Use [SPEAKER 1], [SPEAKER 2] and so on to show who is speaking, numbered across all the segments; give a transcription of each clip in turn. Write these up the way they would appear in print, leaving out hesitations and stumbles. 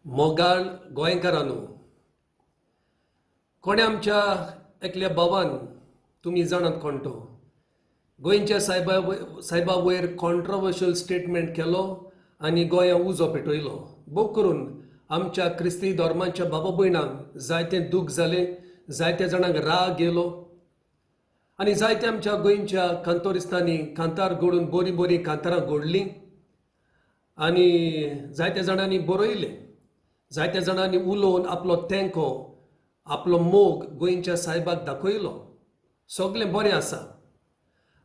[SPEAKER 1] मोगाळ गोंयकारांनो, कोणे आमच्या एकल्या बाबान तुमी जाणात कोण तो गोंयच्या सायबा वयर कॉन्ट्रोवर्शियल स्टेटमेंट केलो आनी गोंयां उजो पेटयलो. भोव करून आमच्या क्रिस्ती धर्माच्या बाबा भयणांक जायतें दूख जालें, जायत्या जाणांक राग येयलो आनी जायते आमच्या गोंयच्या कांतोरिस्तांनी कांतार घडून बरीं बरीं कांतारां घडलीं आनी जायत्या जाणांनी बरयलें. जायत्या जाणांनी उलोवन आपलो तेंको, आपलो मोग गोंयच्या सायबाक दाखयलो. सगळें बरें आसा.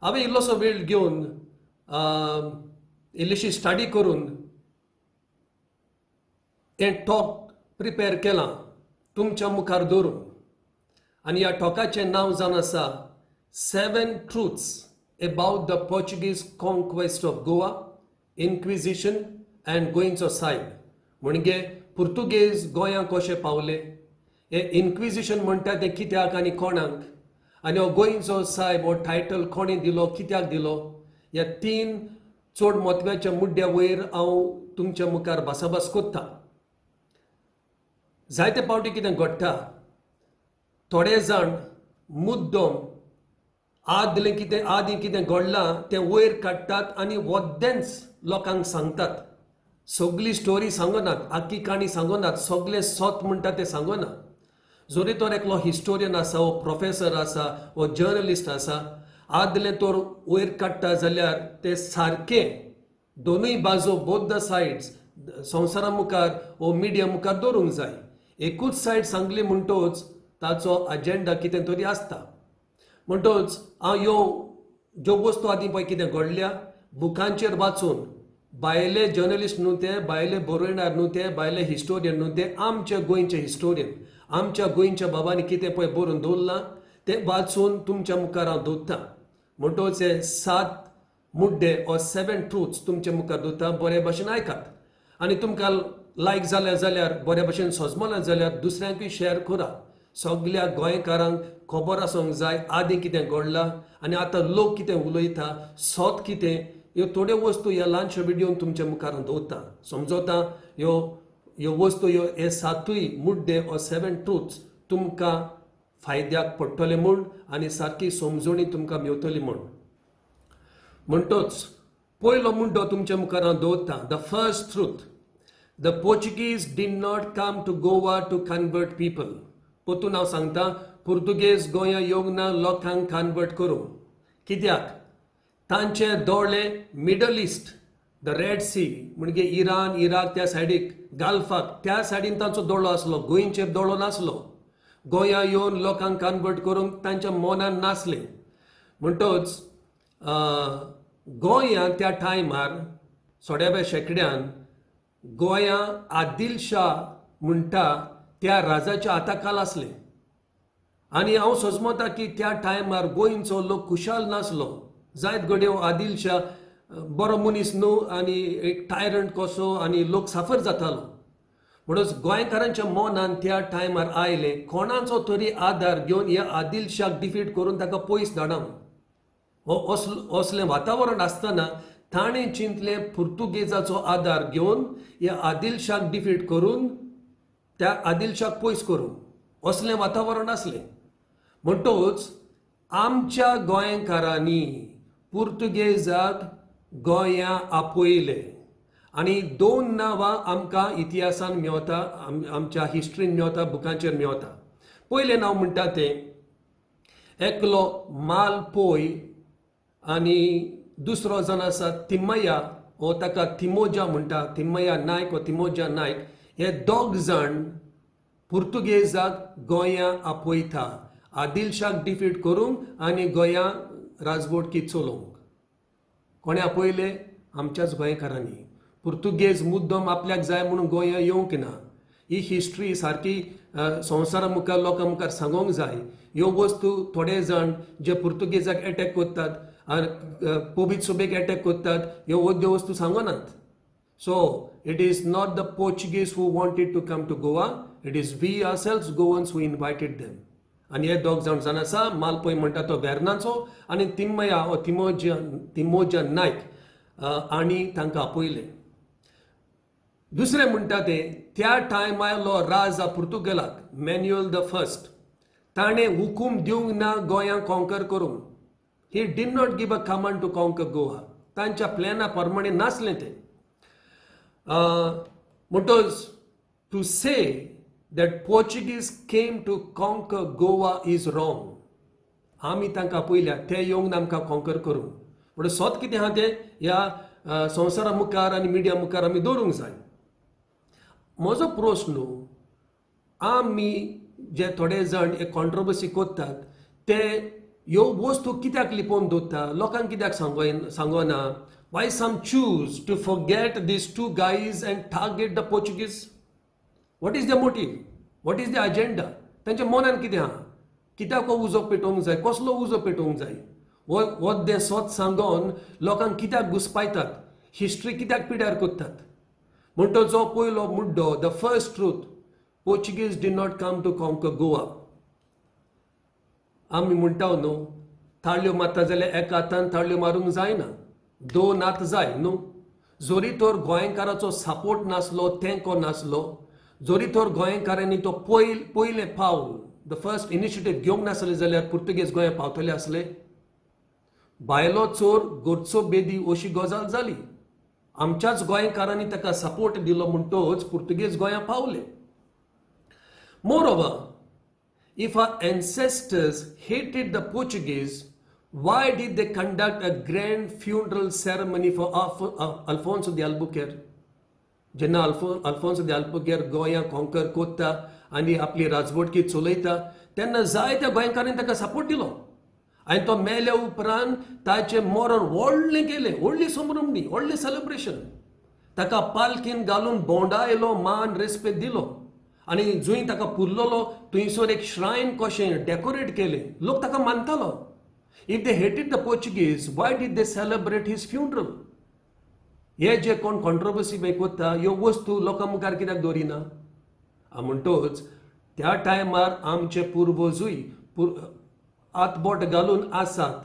[SPEAKER 1] हांवें इल्लोसो वेळ घेवन इल्लीशी स्टडी करून हें टॉक प्रिपेर केलां तुमच्या मुखार दवरून. आनी ह्या टॉकाचें नांव जावन आसा 7 Truths about the Portuguese Conquest of Goa, Inquisition and Goemcho Saib. म्हणजे पुर्तुगेज गोंयांत कशे पावले, हे इन्क्विजिशन म्हणटा तें कित्याक आनी कोणाक, आनी हो गोंयचो सायब हो टायटल कोणी दिलो, कित्याक दिलो, ह्या 3 चड म्हत्वाच्या मुद्द्या वयर हांव तुमच्या मुखार भासाभास कोत्ता. जायते फावटी कितें घडटा, थोडे जाण मुद्दम आदीं कितें घडलां तें वयर काडटात आनी वद्देंच लोकांक सांगतात. सगळी स्टोरी सांगनात, आख्खी काणी सांगनात, सगळे सोत म्हणटा ते सांगनात. जोरी तर एकलो हिस्टोरियन आसा, वो प्रोफेसर आसा, वो जर्नलिस्ट आसा, आदलें तर वयर काडटा जाल्यार ते सारकें दोनूय बाजू, बोथ द सायड्स संवसारा मुखार वो मिडिया मुखार दवरूंक जाय. एकूच सायड सांगली म्हणटोच ताचो अजेंडा कितें तरी आसता. म्हणटोच हांव ज्यो वस्तू आदीं पळय कितें घडल्या बुकांचेर वाचून, भायले जर्नलिस्ट न्हू ते, भायले बरयणार न्हू ते, भायले हिस्टोरियन न्हू ते, आमचे गोंयचे हिस्टोरियन, आमच्या गोंयच्या बाबांनी कितें पळय बरोवन दवरलां तें वाचून तुमच्या मुखार हांव दवरतां. म्हणटोच हे 7 मुद्दे ओ 7 Truths तुमच्या मुखार दवरता. बरे भाशेन आयकात आनी तुमकां लायक जाल्यार बऱ्या भशेन सजमला जाल्यार दुसऱ्यांकूय शेअर करा. सगळ्या गोंयकारांक खबर आसूंक जाय आदीं कितें घडलां आनी आतां लोक कितें उलयता, सोत कितें, ह्यो थोड्यो वस्तू ह्या ल्हानशा व्हिडिओन तुमच्या मुखार दवरता. समजोता ह्यो वस्तू हे 7 मुद्दे ओ 7 Truths तुमकां फायद्याक पडटले म्हूण आनी सारकी समजणी तुमकां मेवतली म्हूण. म्हणटोच पयलो मुद्दो तुमच्या मुखार हांव दवरतां. The first truth: the Portuguese did not come to Goa to convert people. पोतून हांव सांगता, पुर्तुगेज गोंया येवंक ना लोकांक कन्वर्ट करूंक. कित्याक? तांचे दोळे middle east, the red sea म्हणजे इराण, इराक त्या सायडीक, गाल्फाक त्या सायडीन तांचो दोळो आसलो, गोंयचेर दोळो नासलो. गोंया येवन लोकांक कन्वर्ट करूंक तांच्या मनान नासलें. म्हणटोच गोंयां त्या टायमार 16व्या शेंकड्यान गोंयां आदिलशाह म्हणटा त्या राजाच्या हाताखाल आसलें. आनी हांव सजमता की त्या टायमार गोंयचो लोक खुशाल नासलो. जायत घडये आदिलशाह बरो मनीस न्हू आनी एक टायरंट कसो आनी लोक साफर जातालो. म्हणून गोंयकारांच्या मनान त्या टायमार आयलें कोणाचो तरी आदार घेवन ह्या आदिलशाक डिफीट करून ताका पयस धाडप. असलें वातावरण आसतना ताणें चिंतलें पुर्तुगेजाचो आदार घेवन ह्या आदिलशाक डिफीट करून त्या आदिलशाक पयस करूं. असलें वातावरण आसलें. म्हणटोच आमच्या गोंयकारांनी पुर्तुगेजाक गोंयां आपयले आनी 2 नांवां आमकां इतिहासान मेवता, आमच्या हिस्ट्रीन मेवता, बुकांचेर मेवता. पयलें नांव म्हणटा तें एकलो मालपोय आनी दुसरो जावन आसा तिम्मय्या, वो ताका तिमोजा म्हणटा, तिम्मय्या नायक वो तिमोजा नायक. हे 2 जाण पुर्तुगेजाक गोंयां आपयता आदिलशाक डिफीट करूंक आनी गोंयां राजवटकी चलोवंक. कोणे आपयले? आमच्याच गोंयकारांनी. पुर्तुगेज मुद्दम आपल्याक जाय म्हणून गोंयां येवंक ना. ही हिस्ट्री सारकी संवसारा मुखार लोकां मुखार सांगोंक जाय. ह्यो वस्तू थोडे जाण जे पुर्तुगेजाक एटॅक करतात, पोबीत सोबेक एटॅक करतात, ह्यो वस्तू सांगनात. So it is not the Portuguese who wanted to come to Goa, it is we ourselves Goans who invited them. आनी हे दोग जाण आसा मालपय म्हणटा तो वेर्नाचो आनी तिम्मया ओ तिमोजा नायक आनी तांकां आपयले. दुसरें म्हणटा ते त्या टायमालो राजा पुर्तुगेलाक मॅन्युअल द फर्स्ट ताणें हुकूम दिवंक ना गोंयांक कॉन्कर करूंक. He did not give a command to conquer Goa. तांच्या प्लॅना प्रमाणे नासलें तें. म्हणटच to say that Portuguese came to conquer Goa is wrong. आमी तांकां पयल्या ते येवंक ना आमकां कॉन्कर करूंक. म्हणून सोत कितें आहा तें ह्या संवसारा मुखार आनी मिडिया मुखार आमी दवरूंक जाय. म्हजो प्रस्न आमी जे थोडे जाण एक कॉन्ट्रोवर्सी करतात ते ह्यो वस्तू कित्याक लिपोवन दवरता, लोकांक कित्याक सांगना. Why some choose to forget these two guys and target the Portuguese? What is the motive? What is the agenda? तांच्या मनान कितें आहा, कित्याक हो उजो पेटोवंक जाय, कसलो उजो पेटोवंक जाय, वो ते सोत सांगोन लोकांक कित्याक घुस्पायतात, हिस्ट्री कित्याक पिड्यार करतात. म्हणटो जो पयलो मुड्डो, the first truth, Portuguese did not come to conquer Goa. आमी म्हणटा न्हू ताळयो मारता जाल्यार एका हातान ताळयो मारूंक जायना, दोन हात जाय न्हू. जोरी तर गोंयकाराचो सपोर्ट नासलो, तेंको नासलो, जोरी तर गोंयकारांनी तो पयले पावल द फर्स्ट इनिशिएटीव घेवंक नासले जाल्यार पुर्तुगेज गोंया पावतले आसले. भायलो चोर गोरचो बेदी अशी गजाल जाली. आमच्याच गोंयकारांनी ताका सपोर्ट दिलो म्हणटच पुर्तुगेज गोंया पावले. Moreover, if our ancestors hated the Portuguese, why did they conduct a grand funeral ceremony for Alfonso de Albuquerque? जेन्ना अल्फोन्सो de Albuquerque गोंया कॉन्कर कोत्ता आनी आपली राजवटकी चलयता तेन्ना जायत्या गोंयकारांनी ताका सपोर्ट दिलो. आनी तो मेल्या उपरांत ताचे मोरर व्हडलें केलें, व्हडली समरुंडी, व्हडलें सेलिब्रेशन. ताका पालखीन घालून भोंवडायलो, मान रेस्पेद दिलो आनी जंय ताका पुरलोलो थंयसर एक श्रायन कशें डेकोरेट केलें. लोक ताका मानतालो. If they hated the Portuguese, why did they celebrate his funeral? हे जे कोण कॉन्ट्रोवर्सी पळय करता ह्यो वस्तू लोकां मुखार कित्याक दवरिना? म्हणटच त्या टायमार आमचे पुर्वजूय हातबोट घालून आसात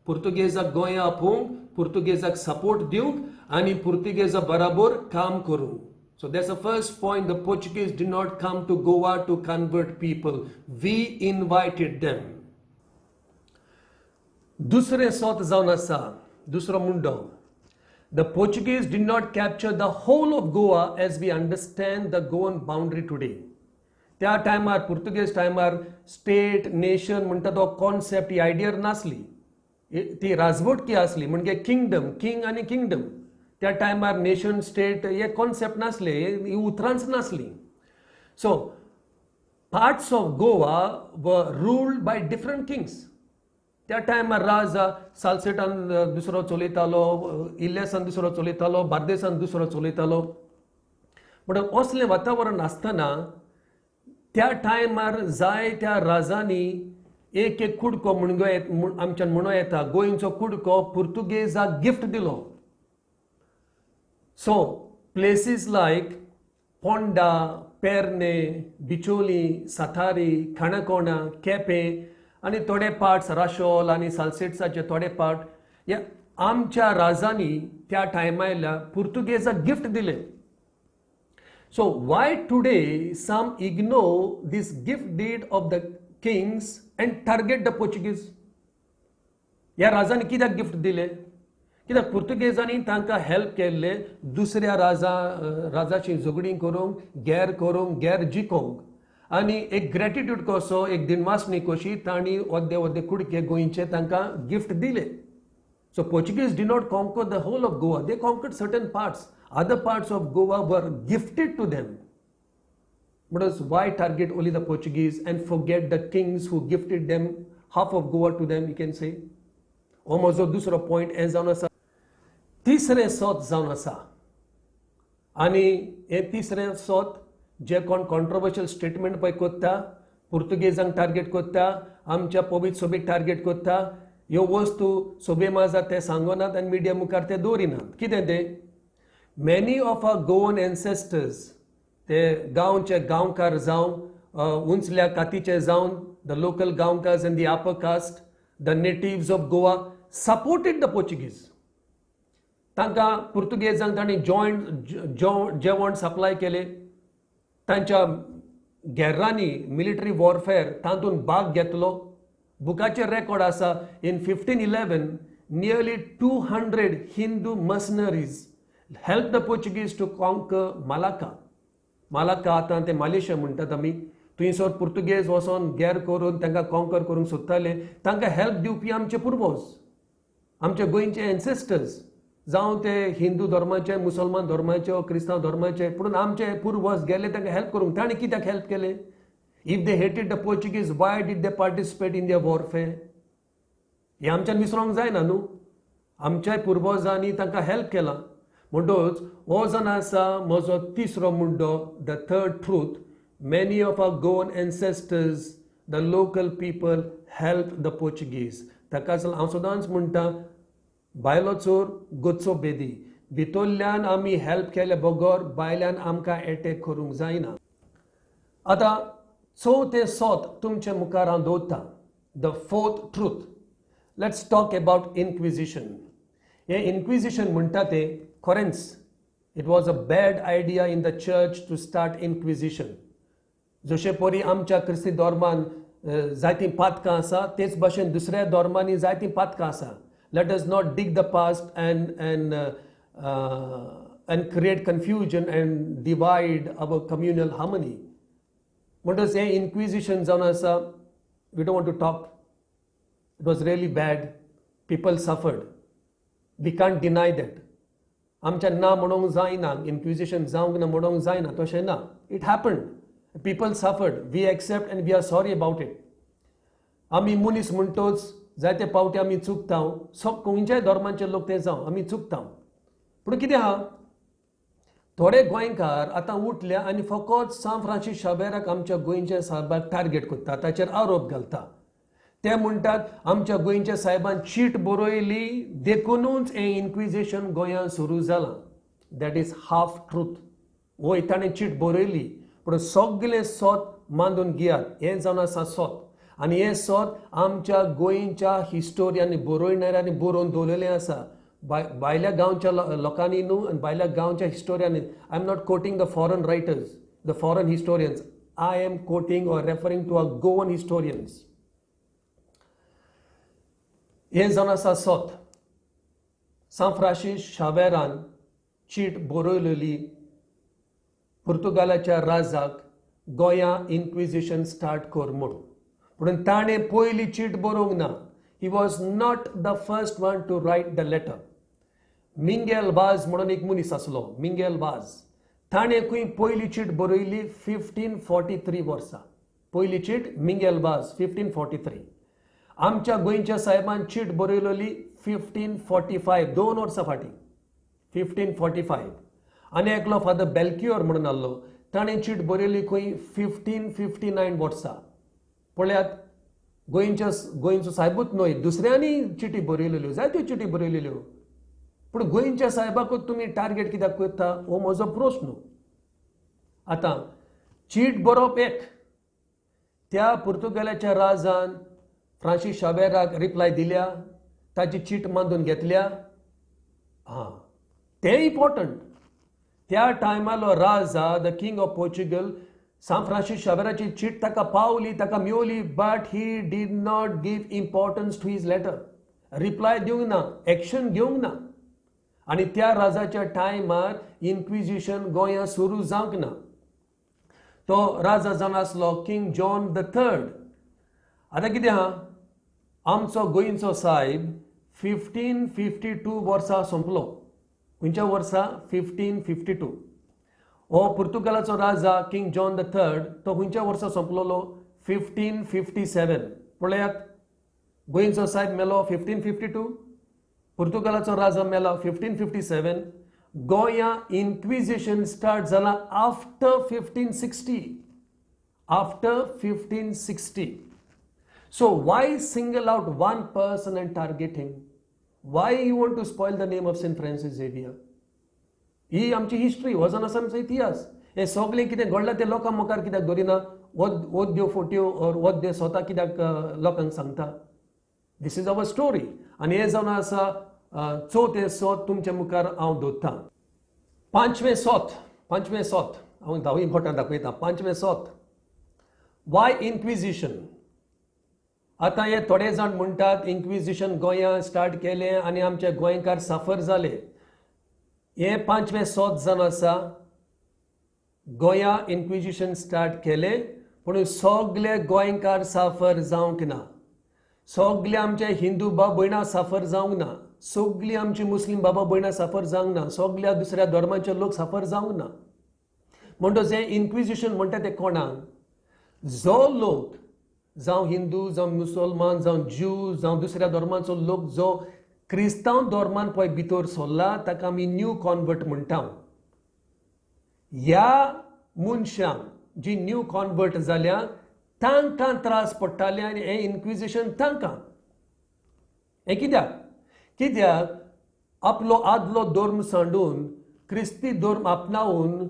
[SPEAKER 1] पुर्तुगेजाक गोंया आपोवंक, पुर्तुगेजाक सपोर्ट दिवंक आनी पुर्तुगेजा बराबर काम करूंक. So that's the first point. The Portuguese did not come to Goa to convert people. We invited them. दुसरे सोत जावन आसा, दुसरो मुंडो. The Portuguese did not capture the whole of Goa as we understand the Goan boundary today. त्या टायमार Portuguese टायमार state nation म्हणटा तो कॉन्सेप्ट ही आयडिया नासली. ती राजवटकी आसली म्हणजे किंगडम, किंग आनी किंगडम. त्या टायमार नेशन स्टेट हे कॉन्सेप्ट नासले, ही उतरांच नासली. सो पार्ट्स ऑफ गोवा वर रूल्ड बाय डिफरंट किंग्स. त्या टायमार राजा सालसेटान दुसरो चलयतालो, इल्लेसान दुसरो चलयतालो, बार्देसान दुसरो चलयतालो. म्हणून असलें वातावरण आसतना त्या टायमार जायत्या राजांनी एक एक कुडको आमच्यान म्हणूं येता गोंयचो कुडको पुर्तुगेजाक गिफ्ट दिलो. सो प्लेसीस लायक पोंडा, पेर्ने, बिचोली, सातारी, काणकोणा, केपे आनी थोडे पार्ट्स राशोल आनी सालसेट्साचे थोडे पार्ट ह्या आमच्या राजांनी त्या टायमायल्या पुर्तुगेजाक गिफ्ट दिले. So why today some ignore this gift deed of the kings and target the Portuguese? ह्या राजांनी कित्याक गिफ्ट दिले? कित्याक पुर्तुगेजांनी तांकां हेल्प केल्ले दुसऱ्या राजाची झगडीं करूंक, गैर जिखोवंक आनी एक ग्रेटिट्यूड कसो, एक दिनवासणी कशी तांणी वद्दे कुडके गोंयचे तांकां गिफ्ट दिले. So Portuguese did not conquer the whole of Goa. They conquered certain parts. Other parts of Goa were gifted to them. But why target only the Portuguese and forget the kings who gifted them half of Goa to them, you can say? हो म्हजो दुसरो point हें जावन आसा. तिसरें सोत जावन आसा आनी हे तिसरें सोत जे कोण कॉन्ट्रोवर्शियल स्टेटमेंट पळय करता, पुर्तुगेजांक टार्गेट करता, आमच्या पवित्र सभेक टार्गेट करता, ह्यो वस्तू सभे माजात ते सांगनात आनी मिडिया मुखार ते दवरिनात. कितें ते? Many of our Goan ancestors, ते गांवचे गांवकार जावं उंचल्या कातीचे जावन द लोकल गांवकार्स and the upper caste the natives of Goa supported the Portuguese. तांकां पुर्तुगेजांक तांणी जेवण सप्लाय केले. तांच्या गेर्रांनी मिलिटरी वॉरफेअर तातूंत भाग घेतलो. बुकाचेर रेकॉर्ड आसा in 1511 nearly 200 Hindu mercenaries help the Portuguese to conquer Malacca. Malacca आतां ते मलेशिया म्हणटात आमी. थंयसर पुर्तुगेज वचोन गॅर करून तांकां कॉन्कर करूंक सोदताले. तांकां हेल्प दिवपी आमचे पुर्वज, आमचे गोंयचे एन्सेस्टर्स, जावं ते हिंदू धर्माचे, मुसलमान धर्माचे वा क्रिस्तांव धर्माचे, पूण आमचे पुर्वज गेले तांकां हेल्प करूंक. ताणें कित्याक हेल्प केले? If they hated the Portuguese why did they participate in their warfare? हे आमच्यान विसरूंक जायना न्हू. आमच्या पुर्वजांनी तांकां हेल्प केला. म्हणटच हो जावन आसा म्हजो तिसरो मुड्डो, the third truth. Many of our Goan ancestors, the local people help the Portuguese. ताकाच हांव सदांच म्हणटा, भायलो चोर गोचो बेदी. भितरल्यान आमी हेल्प केले बगोर भायल्यान आमकां एटॅक करूंक जायना. आतां चवथे सोत तुमचे मुखार हांव दवरतां, the fourth truth. Let's talk about inquisition. हे इन्क्विजिशन म्हणटा ते खरेंच it was a bad idea in the church to start inquisition. जशे परी आमच्या क्रिस्ती धर्मान जायतीं पातकां आसा, तेच भाशेन दुसऱ्या धर्मांनी जायतीं पातकां आसा. Let us not dig the past and create confusion and divide our communal harmony. म्हणटच हे इन्क्विजिशन जावन आसा, we don't want to talk. It was really bad. People suffered. We can't deny that. आमच्या ना म्हणूंक जायना, इन्क्विजिशन जावंक ना म्हणूंक जायना, तशें ना. It happened. People suffered. We accept and we are sorry about it. आमी मनीस म्हणटोच जायते पावटी आमी चुकता. खंयच्याय धर्माचे लोक ते जावं, आमी चुकता. पूण कितें आहा, थोडे गोंयकार आतां उठल्या आनी फकत सान फ्रांसीस शावेराक आमच्या गोंयच्या साहेबाक टार्गेट करता, ताचेर आरोप घालता. ते म्हणटात आमच्या गोंयच्या साहेबान चीट बरयली देखूनच हें इन्क्विजिशन गोंयांत सुरू जालां. That is half truth. वय ताणें चीट बरयली, पूण सगळें सोत मांडून घेयात. हें जावन आसा सोत. आनी हें सोत आमच्या गोंयच्या हिस्टोरियांनी बरोवणाऱ्यांनी बरोवन दवरलेलें आसा. भायल्या गांवच्या लोकांनी न्हू, आनी भायल्या गांवच्या हिस्टोरियांनी. I am not quoting the foreign writers, the foreign historians. I am quoting or referring to our Goan historians. हें जावन आसा सोत. सान फ्रांसीस शावेरान चीट बरयलेली पुर्तुगालाच्या राजाक गोंयां इन्क्विजिशन स्टार्ट कर म्हणून. पूण ताणें पयली चीट बरोवंक ना. He was not the first one to write the letter. मिंगेल वाज म्हणून एक मनीस आसलो, मिंगेल वाज. ताणें खंय पयली चीट बरयली 1543 वर्सा. पयली चीट मिंगेल वाज 1543. आमच्या गोंयच्या साहेबान चीट बरयलेली 1545, 2 वर्सां फाटीं, 1545. आनी एकलो फादर बेल्क्युअर म्हणून आहलो, ताणें चीट बरयली खंय 1559 वर्सा. पळयात, गोंयचो साहेबूच न्हय, दुसऱ्यांनी चिटी बरयलेल्यो, जायत्यो चिटी बरयलेल्यो. पूण गोंयच्या साहेबाकूच तुमी टार्गेट कित्याक करता, हो म्हजो प्रस्न. आतां चीट बरोवप एक. त्या पुर्तुगालाच्या राजान फ्रांसीस शावेराक रिप्लाय दिल्या, ताची चीट मांडून घेतल्या. तें इम्पॉर्टंट. त्या टायमालो राजा, द किंग ऑफ पोर्चुगल, सान फ्रांसीस शावेराची चीट ताका पावली, ताका मेवली, but he did not give importance to his letter. Reply दिवंक ना, एक्शन घेवंक ना. आनी त्या राजाच्या टायमार इन्क्विजिशन गोंयांत सुरू जावंक ना. तो राजा जावन आसलो किंग जॉन द थर्ड. आतां कितें आहा, आमचो गोंयचो साहेब 1552 वर्सा संपलो. खंयच्या वर्सा? 1552. हो पुर्तुगालाचो राजा किंग जॉन द थर्ड, तो खंयच्या वर्सा संपलोलो? 1557. पळयात, गोंयचो साहेब मेलो 1552, पुर्तुगालाचो राजा मेला 1557. गोंया इन्क्विजिशन स्टार्ट जाला after 1560. After 1560. So why single out one person and target him? Why you want to spoil the name of St. Francis Xavier? ही आमची हिस्ट्री, वजन आसा आमचो इतिहास. हे सगळें कितें घडलां तें लोकां मुखार कित्याक दवरिना? वोत देव फोट्यो और वोत दे स्वता कित्याक लोकांक सांगता. दिस इज अवर स्टोरी. आनी हे जावन आसा चवथे सोत तुमच्या मुखार हांव दवरतां. पांचवें सोत हांव धावी इम्पॉर्टंट दाखयतां. पांचवें सोत. Y Inquisition. आतां हे थोडे जाण म्हणटात इन्क्विजिशन गोंयांत स्टार्ट केलें आनी आमचे गोंयकार सफर जाले. हे पांचवें सोत जावन आसा गोंया इन्क्विजिशन स्टार्ट केलें पूण सगळे गोंयकार सफर जावंक ना. सगळे आमचे हिंदू भाव भयणां सफर जावंक ना. सगळीं आमची मुस्लीम बाबा भयणां सफर जावंक ना. सगळ्या दुसऱ्या धर्माचे लोक सफर जावंक ना. म्हणटच हें इन्क्विजिशन म्हणटा तें कोणाक? जो लोक जावं हिंदू जावं मुसलमान जावं ज्यू जावं दुसऱ्या धर्माचो लोक जो क्रिस्तांव धर्मान पळय भितर सरला ताका आमी न्यू कॉन्वर्ट म्हणटा. ह्या मनशांक जी न्यू कॉन्वर्ट जाल्या तांकां त्रास पडटाले आनी हें इन्क्विजिशन तांकां. हें कित्याक आपलो आदलो धर्म सांडून क्रिस्ती धर्म आपणावून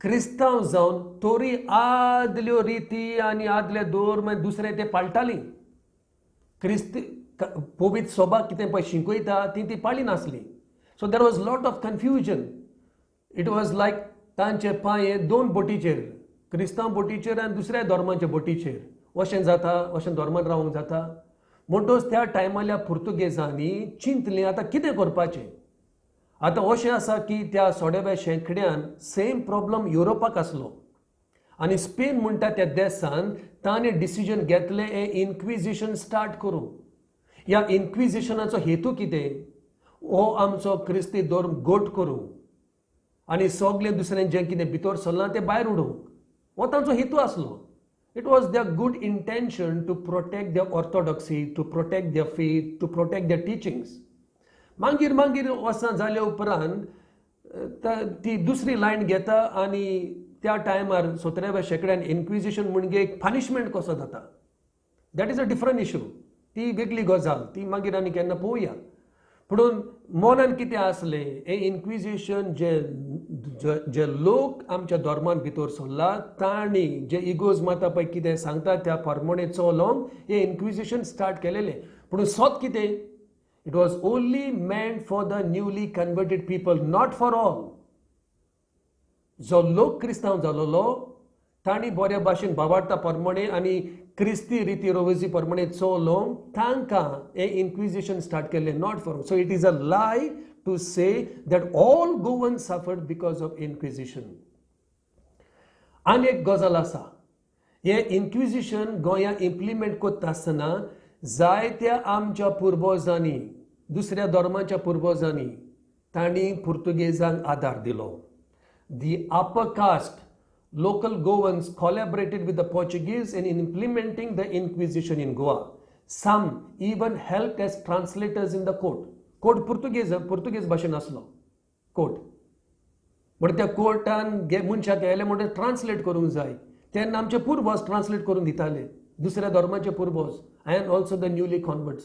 [SPEAKER 1] क्रिस्तांव जावन तोरी आदल्यो रिती आनी आदले धर्म दुसरे ते पाळटालीं. क्रिस्ती पवित्र सभा कितें पळय शिकयता ती पाळी नासली. So there was lot of confusion. It was like तांचे पांये दोन बोटीचेर, क्रिस्तांव बोटीचेर आनी दुसऱ्या धर्माच्या बोटीचेर. अशें जाता, अशें धर्मान रावंक जाता. म्हणटच त्या टायमाल्या पुर्तुगेजांनी चिंतलें आतां कितें करपाचें. आतां अशें आसा की त्या सोडेव्या शेंकड्यान सेम प्रॉब्लम युरोपाक आसलो आनी स्पेन म्हणटा त्या देशान ताणें डिसिजन घेतलें हें इन्क्विजिशन स्टार्ट करूं. ह्या इन्क्विजिशनाचो हेतू कितें? हो आमचो क्रिस्ती धर्म गोट करूं आनी सगळें दुसरें जें कितें भितर सरलां तें भायर उडोवंक. हो तांचो हेतू आसलो. It was their good intention to protect their orthodoxy, to protect their faith, to protect their teachings. मागीर वचना जाल्या उपरांत ती दुसरी लायन घेता आनी त्या टायमार 17व्या शेंकड्यान इन्क्विजिशन म्हणजे एक पनिशमेंट कसो जाता. That is a different issue. ती वेगळी गजाल. ती मागीर आनी केन्ना पळोवया. पूण मनान कितें आसलें हे इन्क्विजिशन जे लोक आमच्या धर्मान भितर सरला तांणी जे इगोज माता पळय कितें सांगता त्या प्रमाणे चलोंक हे इन्क्विजिशन स्टार्ट केलेलें. पूण सोत कितें? It was only meant for the newly converted people, not for all. जो लोक क्रिस्तांव जालोलो तांणी बऱ्या भाशेन भावार्था प्रमाणे आनी क्रिस्ती रिती रोवजी प्रमाणे चलोवंक तांकां हे इन्क्विजिशन स्टार्ट केलें, not for. So it is a lie to say that all Goans suffered because of inquisition. आनी एक गजाल आसा. हे इन्क्विजिशन गोंयांत इम्प्लिमेंट करता आसतना जायत्या आमच्या पुर्वजांनी, दुसऱ्या धर्माच्या पुर्वजांनी तांणी पुर्तुगेजांक आदार दिलो. The upper caste, local Goans collaborated with the Portuguese in implementing the Inquisition in Goa. Some even helped as translators in the court. Court Portuguese भाशेन आसलो कोर्ट. बट त्या कोर्टान मनशाक येयले म्हणटा ट्रान्सलेट करूंक जाय. तेन्ना आमचे पुर्वज ट्रान्सलेट करून दिताले, दुसऱ्या धर्माचे पुर्वज एंड ऑल्सो द न्यूली कॉन्वर्ट्स.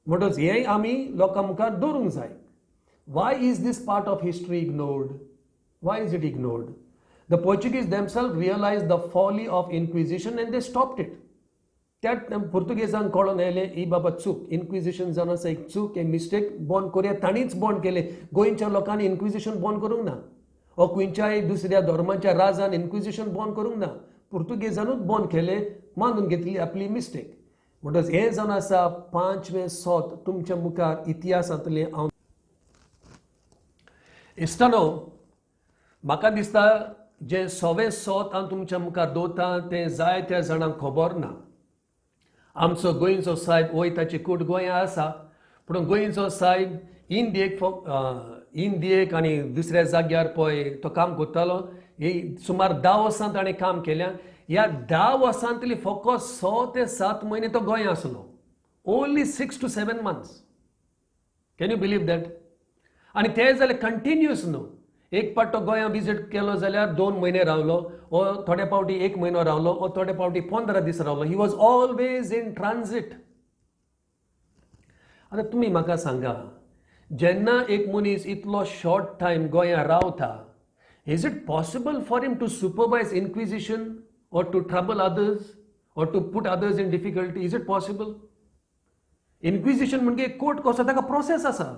[SPEAKER 1] म्हणटच हेंय आमी लोकां मुखार दवरूंक जाय. Why is this part of history ignored? Why is it ignored? The Portuguese themselves realized the folly of Inquisition and they stopped it. त्या पुर्तुगेजांक कळोन येयलें ही बाबा चूक, इन्क्विजिशन जावन आसा एक चूक, एक मिस्टेक, बंद करुया. तांणीच बंद केलें. गोंयच्या लोकांनी इन्क्विजिशन बंद करूंक ना. वा खंयच्याय दुसऱ्या धर्माच्या राजान इन्क्विजिशन बंद करूंक ना. पुर्तुगेजानूच बंद केलें, मानून घेतली आपली मिस्टेक. म्हणटच हें जावन आसा 5वें सोत तुमच्या मुखार इतिहासांतलें हांव इश्टानो. म्हाका दिसता जे 6वें सोत हांव तुमच्या मुखार दवरतां तें जायत्या जाणांक खबर ना. आमचो गोंयचो सायब वय ताची कूड गोंयां आसा, पूण गोंयचो सायब इंडियेक आनी दुसऱ्या जाग्यार पळय तो काम करतालो. ही सुमार 10 वर्सां ताणें काम केल्या. ह्या 10 वर्सांतली फकत 6 ते 7 म्हयने तो गोंयांत आसलो. Only 6 to 7 months. Can you believe that? आनी ते जाल्यार कंटिन्युअस न्हू. एक पाट तो गोंयांत विजीट केलो जाल्यार 2 म्हयने रावलो, वो थोड्या पावटी 1 म्हयनो रावलो, वो थोड्या पावटी 15 दीस रावलो. He was always in transit. आतां तुमी म्हाका सांगा, जेन्ना एक मनीस इतलो शॉर्ट टायम गोंयांत रावता, is it possible for him to supervise inquisition or to trouble others or to put others in difficulty? Is it possible? Inquisition म्हणजे कोर्ट कसो ताका प्रोसेस आसा,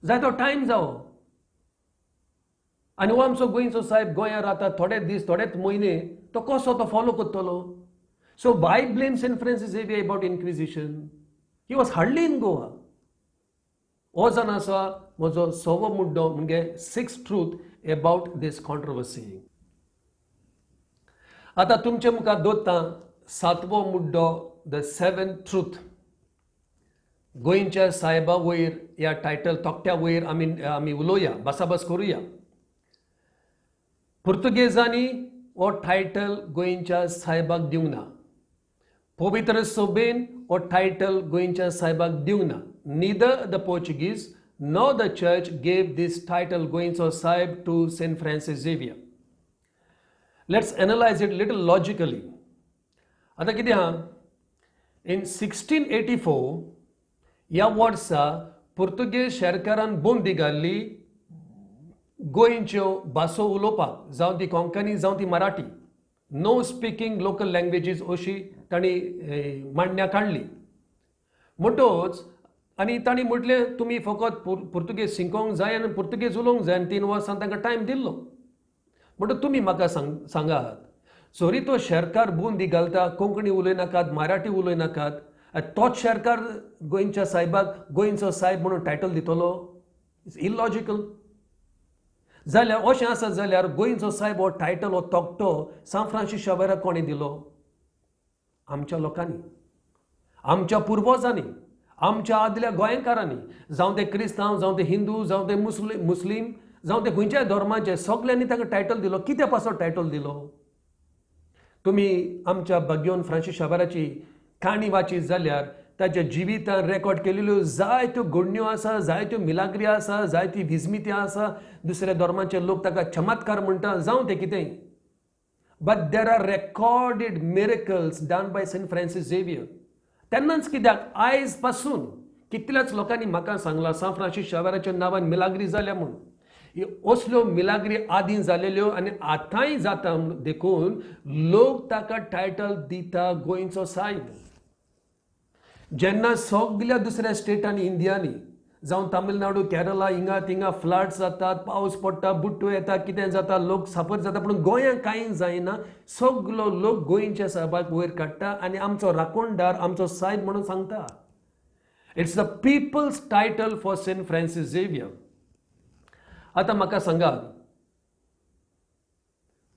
[SPEAKER 1] जाय तो टायम जावो. आनी हो आमचो गोंयचो साहेब गोंयांत रावता थोडे दीस थोडेच म्हयने, तो कसो तो फॉलो करतलो? So why blame St. Francis Xavier about Inquisition? He was hardly in Goa. हो जावन आसा म्हजो 6वो मुड्डो म्हणजे 6th truth about this controversy. आता तुमचे मुखार दवरता 7वो मुड्डो, the 7th truth. गोंयच्या साहेबा वयर ह्या टायटल तोकट्या वयर आमी उलोवया, भासाभास करुया. पुर्तुगेजांनी हो टायटल गोंयच्या साहेबाक दिवंक ना. पवित्र सभेन हो टायटल गोंयच्या साहेबाक दिवंक ना. Neither the Portuguese nor the church gave this title Goemcho Saib to St. Francis Xavier. Let's analyze it little logically. आता कितें आहा? In 1684 ह्या वर्सा पुर्तुगेज शेरकारान बंदी घाल्ली गोंयच्यो भासो उलोवपाक, जावं ती कोंकणी जावं ती Marathi. No speaking local languages अशी तांणी मांडण्या काडली. म्हणटच आनी तांणी म्हटलें तुमी फकत पुर्तुगेज शिकोवंक जाय आनी पुर्तुगेज उलोवंक जाय, आनी 3 वर्सां तांकां टायम दिल्लो. म्हणटच तुमी म्हाका सांगात, सॉरी तो शेरकार बंदी घालता, कोंकणी उलयनाकात, मराठी उलयनाकात, तोच शेरकार गोंयच्या साहेबाक गोंयचो साहेब म्हणून टायटल दितलो? It's illogical. जाल्यार अशें आसत जाल्यार गोंयचो साहेब हो टायटल हो तोकटो सान फ्रांसीस शावेराक कोणी दिलो? आमच्या लोकांनी, आमच्या पुर्वजांनी, आमच्या आदल्या गोंयकारांनी, जावं ते क्रिस्तांव, जावं ते हिंदू, जावं ते मुस्लीम, जावं ते खंयच्याय धर्माचे, सगल्यांनी ताका टायटल दिलो. कित्या पासो टायटल दिलो? तुमी आमच्या भाग्यवन फ्रांसीस शावेराची काणी वाचीत जाल्यार ताच्या जिवितान रेकॉर्ड केलेल्यो जायत्यो घडण्यो आसा, जायत्यो मिलाग्री आसा, जायती विजमिती आसा. दुसऱ्या धर्माचे लोक ताका चमत्कार म्हणटा, जावं ते कितेंय. But there are recorded miracles done by Saint Francis Xavier. तेन्नाच कित्याक आयज पासून कितल्याच लोकांनी म्हाका सांगलां सान फ्रांसीस शावेराच्या नांवान मिलाग्री जाल्या म्हणून. असल्यो मिलाग्री आदीं जालेल्यो आनी आतांय जाता देखून लोक ताका टायटल दिता गोंयचो साहेब. जेन्ना सगळ्या दुसऱ्या स्टेटांनी इंडियांनी, जावं तामिळनाडू, केरला, हिंगा थिंगा फ्लड्स जातात, पावस पडटा, बुट्टो येता, कितें जाता, लोक साफर जाता, पूण गोंयांत कांय जायना. सगलो लोक गोंयच्या साहेबाक वयर काडटा आनी आमचो राखणदार, आमचो साहेब म्हणून सांगता. It's the people's title for Saint Francis Xavier. आता म्हाका सांगात,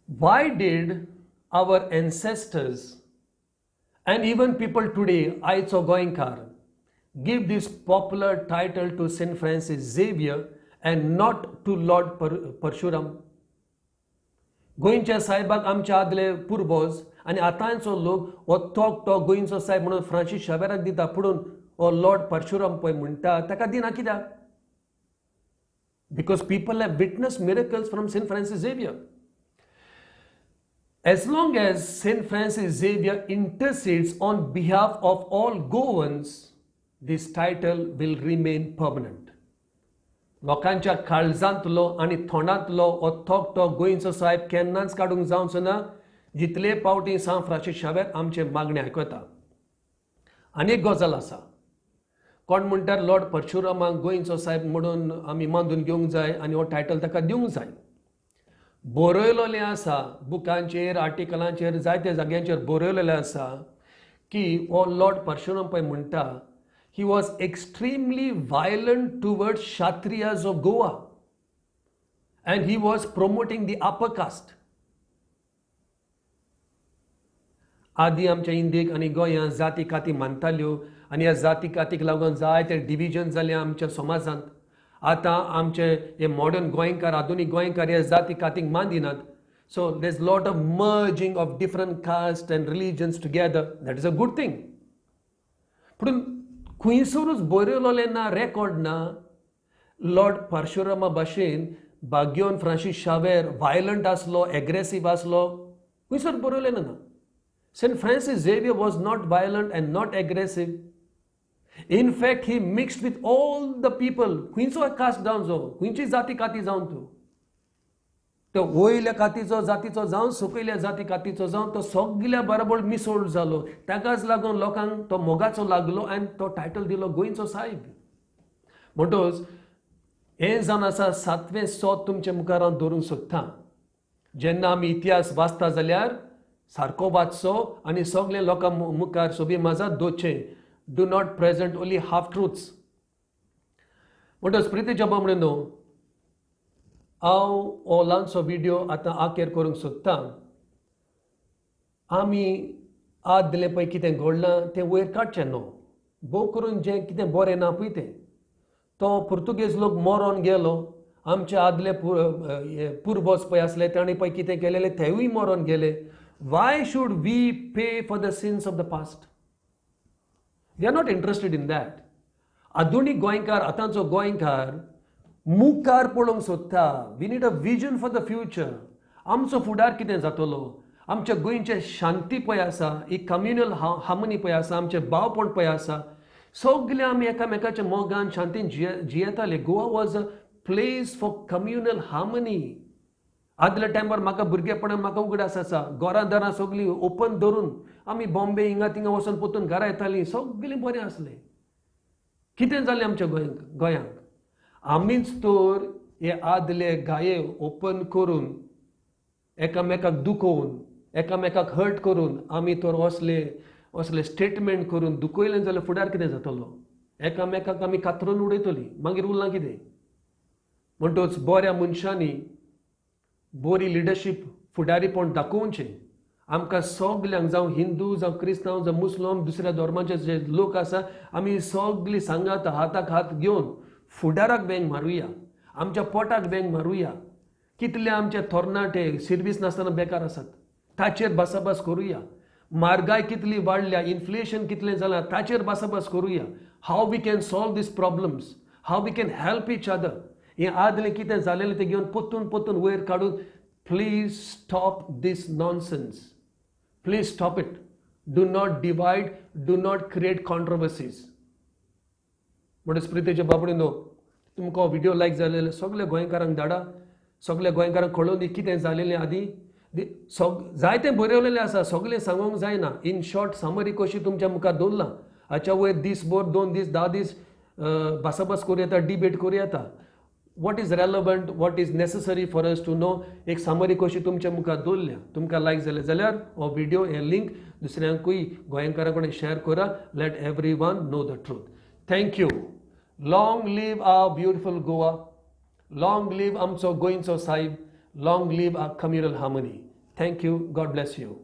[SPEAKER 1] why did our ancestors and even people today, आयचो गोंयकार, give this popular title to St. Francis Xavier and not to Lord Parshuram? गोंयच्या साहेबाक आमचे आदले पुर्वज आनी आतांचो लोक हो तो गोंयचो साहेब म्हणून फ्रांसीस शावेराक दिता, पुणून हो लॉर्ड परशुराम पळय म्हणटा ताका दिना. कित्याक? Because people have witnessed miracles from St. Francis Xavier. As long as St. Francis Xavier intercedes on behalf of all Goans, this title will remain permanent. लोकांच्या काळजांतलो आनी थोंडांतलो हो तो गोंयचो साहेब केन्नाच काडूंक जावचो ना, जितले पावटी सान फ्रांसीस शावेर आमचे मागणे आयकता. आनी एक गजाल आसा, कोण म्हणटात लॉर्ड परशुरामाक गोंयचो साहेब म्हणून आमी मानून घेवंक जाय आनी हो टायटल ताका दिवंक जाय. बरयलोलें आसा, बुकांचेर, आर्टिकलांचेर, जायत्या जाग्यांचेर बरयलेलें आसा की हो लॉर्ड परशुराम पळय म्हणटा, he was extremely violent towards Kshatriyas of Goa and he was promoting the upper caste. आदी आमच्या इंडियेक आनी गोंयांत जाती काती मानताल्यो आनी ह्या जाती कातीक लागून जायते डिविजन जाले आमच्या समाजांत. आतां आमचे हे मॉडर्न गोंयकार, आधुनीक गोंयकार हे जाती कातीक मानिनात. So there is lot of merging of different caste and religions together. That is a good thing. पूण खंयसरूच बरयलोलें ना, रेकॉर्ड ना लॉर्ड परशुरामा भाशेन भाग्यवन फ्रांसीस शावेर वायलंट आसलो, एग्रेसीव आसलो, खंयसर बरयलें ना. St. Francis Xavier was not violent and not aggressive. In fact, he mixed with all the people. खंयचो कास्ट जावन जो, खंयची जाती काती जावन तूं. तो वयल्या कातीचो जातीचो जावं सकयल्या जाती कातीचो जावं तो सगळ्या बरोबर मिसळून जालो. ताकाच लागून लोकांक तो मोगाचो लागलो आनी तो टायटल दिलो गोंयचो साहेब. म्हणटच हें जावन आसा 7वें सोत तुमच्या मुखार हांव दवरूंक सोदतां. जेन्ना आमी इतिहास वाचता जाल्यार सारको वाचचो आनी सगळे लोकां मुखार सोबी माजात दवरचें. Do not present only half truths. म्हणटच प्रितीच्या बामणेनो, हांव हो ल्हानसो व्हिडिओ आतां आखेर करूंक सोदतां. आमी आदले पळय कितें घडलां तें वयर काडचें न्हू. भोव करून जें कितें बरें ना पळय तें. तो पुर्तुगेज लोक मरोन गेलो. आमचे आदले पुर्वज पळय आसले तांणी पळय कितें केलेलें तेवूय मरोन गेले. Why should we pay for the sins of the past? We are not interested in that. आधुनीक गोंयकार, आतांचो गोंयकार मुखार पळोवंक सोदता. We need a vision for the future. आमचो फुडार कितें जातलो? आमच्या गोंयचे शांती पळय आसा, ही कम्युनल हार्मनी पळय आसा, आमचें भावपण पळय आसा, सगळे आमी एकामेकाच्या मोगान शांतीन जियेताले. Goa was a place for communal harmony. आदल्या टायमार म्हाका भुरगेपणान म्हाका उगडास आसा, घरां दारां सगळीं ओपन धरून आमी बॉम्बे हिंगा थिंगा वचून पोतून घरा येतालीं, सगळें बरें आसलें. कितें जालें आमच्या गोंयांक? आमीच तर हे आदले गाये ओपन करून एकामेकाक दुखोवन, एकामेकाक हर्ट करून आमी तर असले स्टेटमेंट करून दुखयलें जाल्यार फुडार कितें जातलो? एकामेकाक आमी कातरून उडयतलीं, मागीर उरलां कितें? म्हणटच बऱ्या मनशांनी बरी लिडरशीप, फुडारीपण दाखोवचें. आमकां सगल्यांक, जावं हिंदू, जावं क्रिस्तांव, जावं मुस्लिम, दुसऱ्या धर्माचे जे लोक आसा, आमी सगळीं सांगात हाताक हात घेवन फुडाराक बँक मारुया. आमच्या पोटाक बँक मारुया. कितले आमचे तरणाटे सर्वीस नासतना बेकार आसात, ताचेर भासाभास करुया. म्हारगाय कितली वाडल्या, इन्फ्लेशन कितलें जालां, ताचेर भासाभास करुया. How we can solve these problems, how we can help each other. हें आदलें कितें जालेलें तें घेवन पोतून वयर काडून please stop these nonsense. Please stop it. Do not divide, do not create controversies. म्हणटच प्रितेच्या बाबडीनो, तुमकां हो व्हिडिओ लायक जालेलो सगळ्या गोंयकारांक धाडा. सगळ्या गोंयकारांक कळोवन दी कितें जालेलें आदीं. जायतें बरयलेलें आसा, सगळें सांगूंक जायना. इन शॉर्ट समरी कशी तुमच्या मुखार दवरलां. हाच्या वयर दिसभर, 2 दीस, 10 दीस भासाभास करूं येता, डिबेट करूं येता. What is relevant, what is necessary for us to know, एक समरी कशी तुमच्या मुखार दवरल्या. तुमकां लायक जालें जाल्यार हो व्हिडिओ, हे लिंक दुसऱ्यांकूय गोंयकारां कडेन शेअर करा. Let everyone know the truth. Thank you. Long live our beautiful Goa. Long live आमचो गोंयचो साहेब. Long live our communal harmony. Thank you. God bless you.